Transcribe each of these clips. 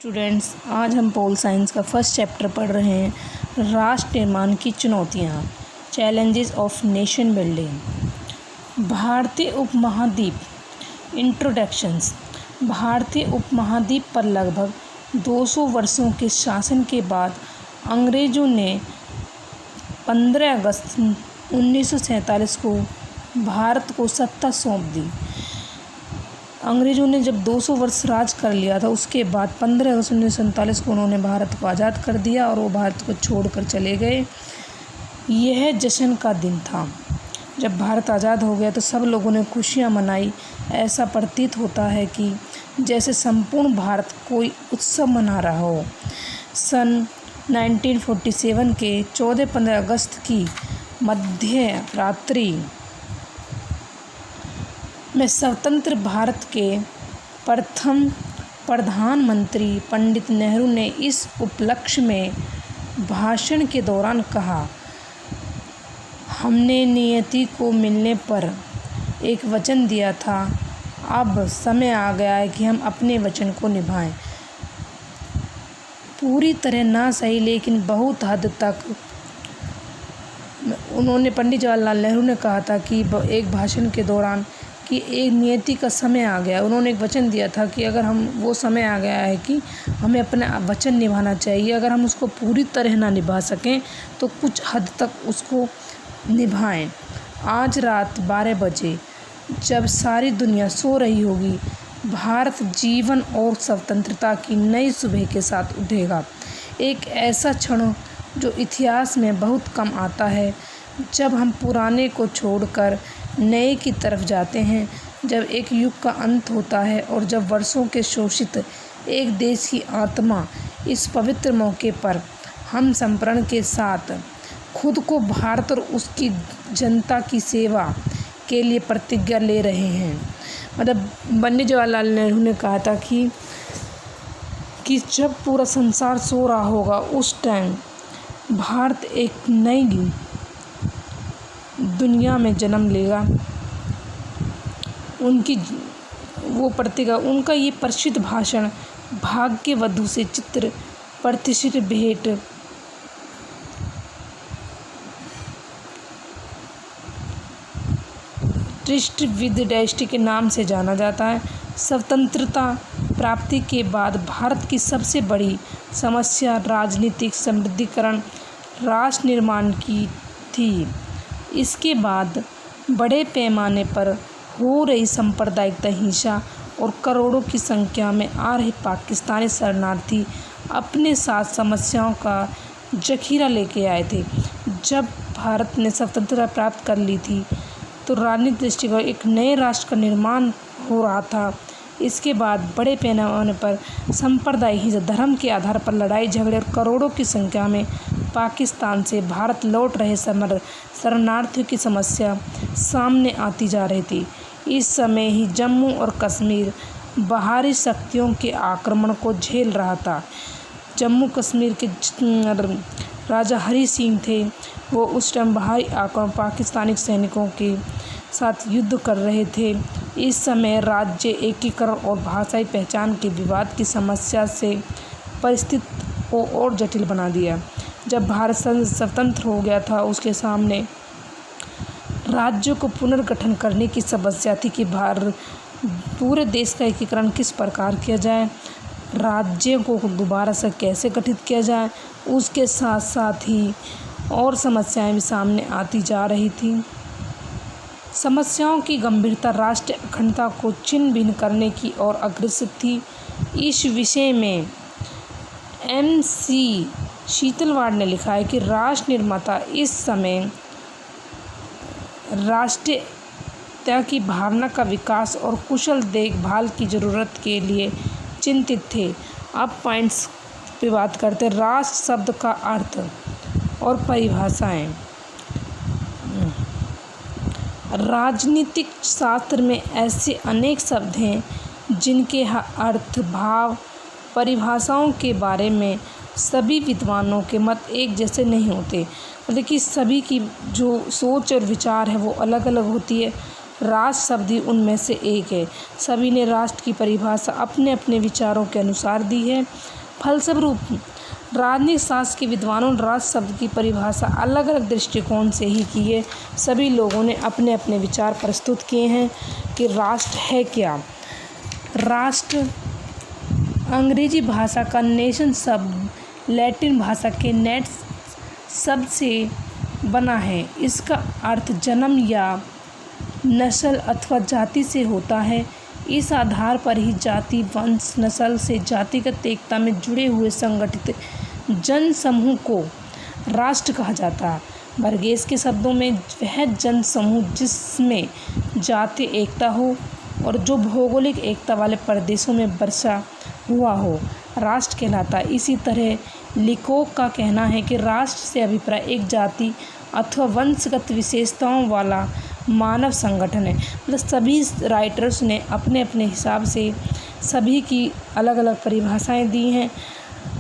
Students, आज हम pol science का फर्स्ट चैप्टर पढ़ रहे हैं। राष्ट्र निर्माण की चुनौतियाँ, चैलेंजेस ऑफ नेशन बिल्डिंग। भारतीय उपमहाद्वीप। इंट्रोडक्शंस। भारतीय उपमहाद्वीप पर लगभग 200 वर्षों के शासन के बाद अंग्रेज़ों ने 15 अगस्त 1947 को भारत को सत्ता सौंप दी। अंग्रेज़ों ने जब 200 वर्ष राज कर लिया था, उसके बाद 15 अगस्त 1947 को उन्होंने भारत को आज़ाद कर दिया और वो भारत को छोड़कर चले गए। यह जश्न का दिन था। जब भारत आज़ाद हो गया तो सब लोगों ने खुशियाँ मनाई। ऐसा प्रतीत होता है कि जैसे संपूर्ण भारत कोई उत्सव मना रहा हो। सन 1947 के 14-15 अगस्त की मध्य रात्रि में स्वतंत्र भारत के प्रथम प्रधानमंत्री पंडित नेहरू ने इस उपलक्ष्य में भाषण के दौरान कहा, हमने नियति को मिलने पर एक वचन दिया था, अब समय आ गया है कि हम अपने वचन को निभाएं। पूरी तरह ना सही, लेकिन बहुत हद तक उन्होंने पंडित जवाहरलाल नेहरू ने कहा था कि एक भाषण के दौरान कि एक नियति का समय आ गया। उन्होंने एक वचन दिया था कि अगर हम वो समय आ गया है कि हमें अपना वचन निभाना चाहिए। अगर हम उसको पूरी तरह ना निभा सकें तो कुछ हद तक उसको निभाएं। आज रात 12 बजे जब सारी दुनिया सो रही होगी, भारत जीवन और स्वतंत्रता की नई सुबह के साथ उठेगा। एक ऐसा क्षण जो इतिहास में बहुत कम आता है, जब हम पुराने को छोड़कर नए की तरफ जाते हैं, जब एक युग का अंत होता है और जब वर्षों के शोषित एक देश की आत्मा इस पवित्र मौके पर हम समर्पण के साथ खुद को भारत और उसकी जनता की सेवा के लिए प्रतिज्ञा ले रहे हैं। मतलब पंडित जवाहरलाल नेहरू ने कहा था कि जब पूरा संसार सो रहा होगा, उस टाइम भारत एक नई दुनिया में जन्म लेगा। उनकी वो प्रतिज्ञा, उनका ये प्रसिद्ध भाषण भाग्यवधू से चित्र प्रतिष्ठित भेंट ट्रिस्ट विद डेस्टी के नाम से जाना जाता है। स्वतंत्रता प्राप्ति के बाद भारत की सबसे बड़ी समस्या राजनीतिक समृद्धीकरण, राष्ट्र निर्माण की थी। इसके बाद बड़े पैमाने पर हो रही सांप्रदायिक हिंसा और करोड़ों की संख्या में आ रहे पाकिस्तानी शरणार्थी अपने साथ समस्याओं का जखीरा लेके आए थे। जब भारत ने स्वतंत्रता प्राप्त कर ली थी तो राजनीतिक दृष्टिकोण एक नए राष्ट्र का निर्माण हो रहा था। इसके बाद बड़े पैमाने पर सांप्रदायिक हिंसा, धर्म के आधार पर लड़ाई झगड़े और करोड़ों की संख्या में पाकिस्तान से भारत लौट रहे शरणार्थियों की समस्या सामने आती जा रही थी। इस समय ही जम्मू और कश्मीर बाहरी शक्तियों के आक्रमण को झेल रहा था। जम्मू कश्मीर के राजा हरी सिंह थे, वो उस टाइम बाहरी आक्रमण पाकिस्तानी सैनिकों के साथ युद्ध कर रहे थे। इस समय राज्य एकीकरण और भाषाई पहचान के विवाद की समस्या से परिस्थिति को और जटिल बना दिया। जब भारत स्वतंत्र हो गया था, उसके सामने राज्यों को पुनर्गठन करने की समस्या थी कि पूरे देश का एकीकरण किस प्रकार किया जाए, राज्यों को दोबारा से कैसे गठित किया जाए। उसके साथ साथ ही और समस्याएं भी सामने आती जा रही थी। समस्याओं की गंभीरता राष्ट्रीय अखंडता को छिन्न भिन्न करने की ओर अग्रसर थी। इस विषय में MC शीतलवाड़ ने लिखा है कि राष्ट्र निर्माता इस समय राष्ट्रीयता की भावना का विकास और कुशल देखभाल की ज़रूरत के लिए चिंतित थे। अब पॉइंट्स पे बात करते हैं। राष्ट्र शब्द का अर्थ और परिभाषाएं। राजनीतिक शास्त्र में ऐसे अनेक शब्द हैं जिनके अर्थ, भाव, परिभाषाओं के बारे में सभी विद्वानों के मत एक जैसे नहीं होते। मतलब कि सभी की जो सोच और विचार है वो अलग अलग होती है। राष्ट्र शब्द ही उनमें से एक है। सभी ने राष्ट्र की परिभाषा अपने अपने विचारों के अनुसार दी है। फलस्वरूप राजनीतिक शास्त्र के विद्वानों ने राष्ट्र शब्द की परिभाषा अलग अलग दृष्टिकोण से ही की है। सभी लोगों ने अपने अपने विचार प्रस्तुत किए हैं कि राष्ट्र है क्या। राष्ट्र अंग्रेजी भाषा का नेशन शब्द लैटिन भाषा के नेट शब्द से बना है। इसका अर्थ जन्म या नस्ल अथवा जाति से होता है। इस आधार पर ही जाति, वंश, नस्ल से जातिगत एकता में जुड़े हुए संगठित जन समूह को राष्ट्र कहा जाता है। वर्गीस के शब्दों में वह जन समूह जिसमें जातीय एकता हो और जो भौगोलिक एकता वाले प्रदेशों में बसा हुआ हो राष्ट्र कहलाता है। इसी तरह लिकोक का कहना है कि राष्ट्र से अभिप्राय एक जाति अथवा वंशगत विशेषताओं वाला मानव संगठन है। मतलब सभी राइटर्स ने अपने अपने हिसाब से सभी की अलग अलग परिभाषाएं दी हैं।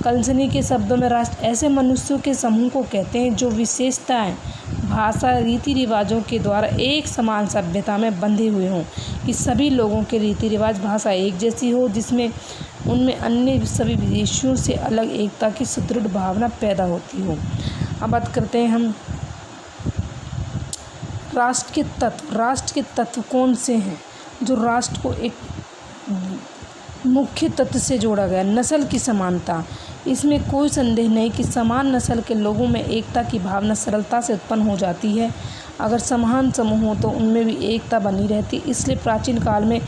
कल्सनी के शब्दों में राष्ट्र ऐसे मनुष्यों के समूह को कहते हैं जो विशेषताएं, भाषा, रीति रिवाजों के द्वारा एक समान सभ्यता में बंधे हुए हों, कि सभी लोगों के रीति रिवाज, भाषा एक जैसी हो, जिसमें उनमें अन्य सभी विदेशियों से अलग एकता की सुदृढ़ भावना पैदा होती हो। अब बात करते हैं हम राष्ट्र के तत्व। राष्ट्र के तत्व कौन से हैं जो राष्ट्र को एक मुख्य तत्व से जोड़ा गया? नस्ल की समानता। इसमें कोई संदेह नहीं कि समान नस्ल के लोगों में एकता की भावना सरलता से उत्पन्न हो जाती है। अगर समान समूह हो तो उनमें भी एकता बनी रहती। इसलिए प्राचीन काल में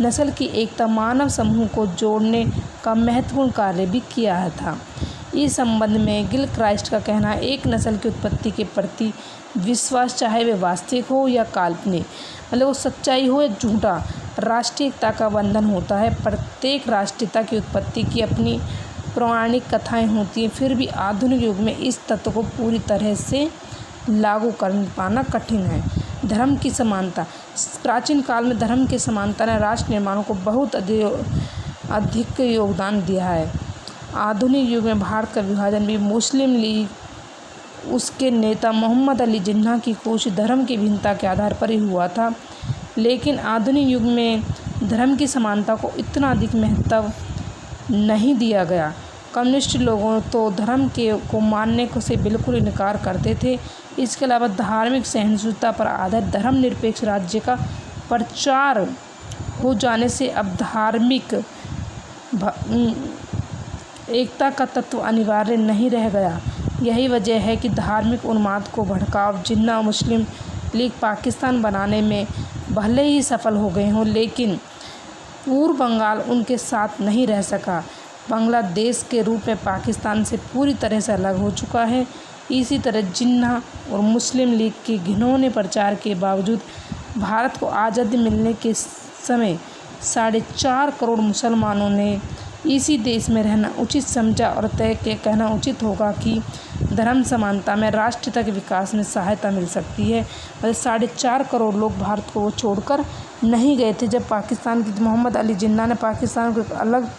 नस्ल की एकता मानव समूह को जोड़ने का महत्वपूर्ण कार्य भी किया था। इस संबंध में गिल क्राइस्ट का कहना है, एक नस्ल की उत्पत्ति के प्रति विश्वास, चाहे वे वास्तविक हो या काल्पनिक, मतलब वो सच्चाई हो या झूठा, राष्ट्रीयता का बंधन होता है। प्रत्येक राष्ट्रीयता की उत्पत्ति की अपनी पौराणिक कथाएं होती हैं। फिर भी आधुनिक युग में इस तत्व को पूरी तरह से लागू कर पाना कठिन है। धर्म की समानता। प्राचीन काल में धर्म की समानता ने राष्ट्र निर्माण को बहुत अधिक योगदान दिया है। आधुनिक युग में भारत का विभाजन भी मुस्लिम लीग, उसके नेता मोहम्मद अली जिन्ना की कोशिश धर्म की भिन्नता के आधार पर ही हुआ था। लेकिन आधुनिक युग में धर्म की समानता को इतना अधिक महत्व नहीं दिया गया। कम्युनिस्ट लोगों तो धर्म को मानने से बिल्कुल इनकार करते थे। इसके अलावा धार्मिक सहिष्णुता पर आधारित धर्मनिरपेक्ष राज्य का प्रचार हो जाने से अब धार्मिक एकता का तत्व अनिवार्य नहीं रह गया। यही वजह है कि धार्मिक उन्माद को भड़काव जिन्ना मुस्लिम लीग पाकिस्तान बनाने में भले ही सफल हो गए हों, लेकिन पूर्व बंगाल उनके साथ नहीं रह सका। बांग्लादेश के रूप में पाकिस्तान से पूरी तरह से अलग हो चुका है। इसी तरह जिन्ना और मुस्लिम लीग के घिनौने प्रचार के बावजूद भारत को आज़ादी मिलने के समय 4.5 करोड़ मुसलमानों ने इसी देश में रहना उचित समझा और तय के कहना उचित होगा कि धर्म समानता में राष्ट्रीयता के विकास में सहायता मिल सकती है। मतलब 4.5 करोड़ लोग भारत को छोड़कर नहीं गए थे। जब पाकिस्तान की मोहम्मद अली जिन्ना ने पाकिस्तान को एक अलग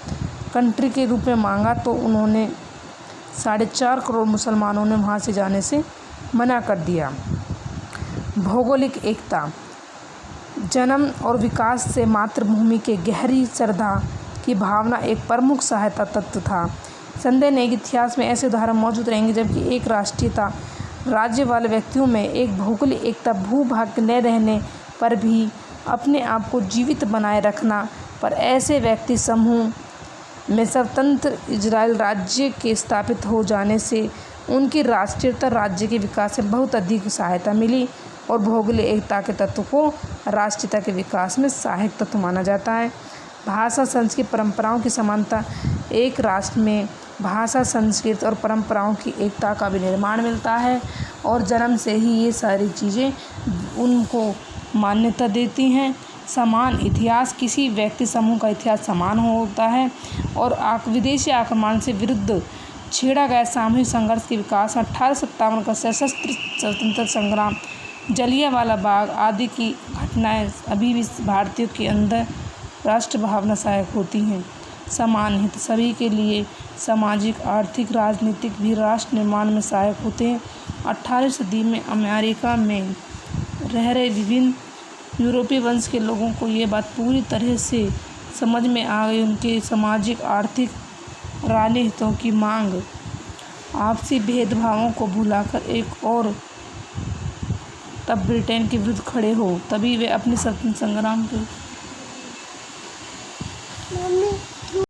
कंट्री के रूप में मांगा तो उन्होंने 4.5 करोड़ मुसलमानों ने वहाँ से जाने से मना कर दिया। भौगोलिक एकता। जन्म और विकास से मातृभूमि के गहरी श्रद्धा की भावना एक प्रमुख सहायता तत्व था। संदेह नहीं कि इतिहास में ऐसे उदाहरण मौजूद रहेंगे जबकि एक राष्ट्रीयता राज्य वाले व्यक्तियों में एक भौगोलिक एकता भूभाग न रहने पर भी अपने आप को जीवित बनाए रखना पर ऐसे व्यक्ति समूह में स्वतंत्र इजराइल राज्य के स्थापित हो जाने से उनकी राष्ट्रीयता राज्य के विकास में बहुत अधिक सहायता मिली और भौगोलिक एकता के तत्व को राष्ट्रीयता के विकास में सहायक तत्व माना जाता है। भाषा, संस्कृति, परंपराओं की समानता। एक राष्ट्र में भाषा, संस्कृति और परंपराओं की एकता का भी निर्माण मिलता है और जन्म से ही ये सारी चीज़ें उनको मान्यता देती हैं। समान इतिहास। किसी व्यक्ति समूह का इतिहास समान होता है और विदेशी आक्रमण से विरुद्ध छेड़ा गया सामूहिक संघर्ष के विकास। 1857 का सशस्त्र स्वतंत्रता संग्राम, जलियांवाला बाग आदि की घटनाएं अभी भी भारतीयों के अंदर राष्ट्र भावना सहायक होती हैं। समान हित। सभी के लिए सामाजिक, आर्थिक, राजनीतिक भी राष्ट्र निर्माण में सहायक होते हैं। 18वीं सदी में अमेरिका में रह रहे विभिन्न यूरोपीय वंश के लोगों को ये बात पूरी तरह से समझ में आ गई। उनके सामाजिक, आर्थिक, राजनीतियों की मांग आपसी भेदभावों को भुलाकर एक और तब ब्रिटेन के विरुद्ध खड़े हो। तभी वे अपने स्वतंत्रता संग्राम के